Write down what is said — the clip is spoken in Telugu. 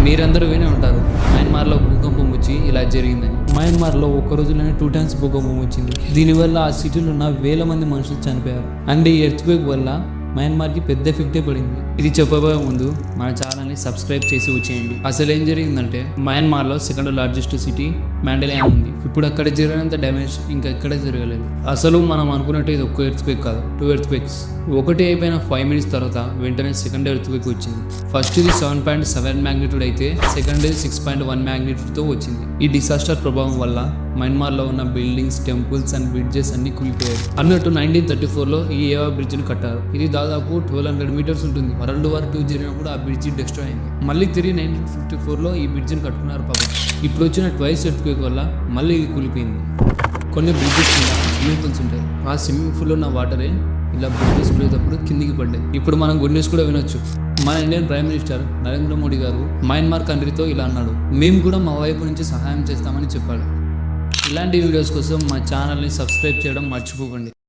మీరందరూ వినే ఉంటారు మయన్మార్లో భూకంపం వచ్చి ఇలా జరిగిందని. మయన్మార్లో ఒక్క రోజులోనే 2 times భూకంపం వచ్చింది. దీనివల్ల ఆ సిటీలో ఉన్న వేల మంది మనుషులు చనిపోయారు. అండ్ ఈ ఎర్త్క్వేక్ వల్ల మయన్మార్కి పెద్ద ఎఫెక్టే పడింది. ఇది చెప్పబోయే ముందు మన ఛానల్ని సబ్స్క్రైబ్ చేసి వచ్చేయండి. అసలు ఏం జరిగిందంటే మయన్మార్లో సెకండ్ లార్జెస్ట్ సిటీ మ్యాండలే ఉంది. ఇప్పుడు అక్కడ జరిగినంత డ్యామేజ్ ఇంకా ఎక్కడ జరగలేదు. అసలు మనం అనుకున్నట్టు ఇది ఒక్క ఎర్త్క్వేక్ కాదు, 2 earthquakes. ఒకటి అయిపోయిన 5 minutes తర్వాత వెంటనే సెకండ్ ఎర్త్క్వేక్ వచ్చింది. ఫస్ట్ ఇది 7.7 magnitude అయితే సెకండ్ 6.1 magnitude తో వచ్చింది. ఈ డిసాస్టర్ ప్రభావం వల్ల మయన్మార్లో ఉన్న బిల్డింగ్స్, టెంపుల్స్ అండ్ బ్రిడ్జెస్ అన్ని కూలిపోయాయి. అన్నట్టు 1934లో ఈ ఏవా బ్రిడ్జ్ని కట్టారు. ఇది దాదాపు 1200 meters ఉంటుంది. వరల్డ్ వార్ 2 జరిగినప్పుడు ఆ బ్రిడ్జ్ డిస్ట్రాయ్ అయింది. మళ్ళీ తిరిగి 1954లో ఈ బ్రిడ్జ్ని కట్టుకున్నారు పాపం. ఇప్పుడు వచ్చిన ట్వైస్ ఎర్త్క్వేక్ వల్ల మళ్ళీ ఇది కూలిపోయింది. కొన్ని బ్రిడ్జెస్ కింద స్విమ్మింగ్ పూల్స్ ఉంటాయి. ఆ స్విమ్మింగ్ పూల్లో ఉన్న వాటరే ఇలా బ్రిడ్జెస్ పోయేటప్పుడు కిందికి పడ్డాయి. ఇప్పుడు మనం గుడ్ న్యూస్ కూడా వినొచ్చు. మన Indian prime minister Narendra Modi గారు మయన్మార్ కంట్రీతో ఇలా అన్నాడు, మేము కూడా మా వైపు నుంచి సహాయం చేస్తామని చెప్పాడు. ఇలాంటి వీడియోస్ కోసం మా ఛానల్ని సబ్స్క్రైబ్ చేయడం మర్చిపోకండి.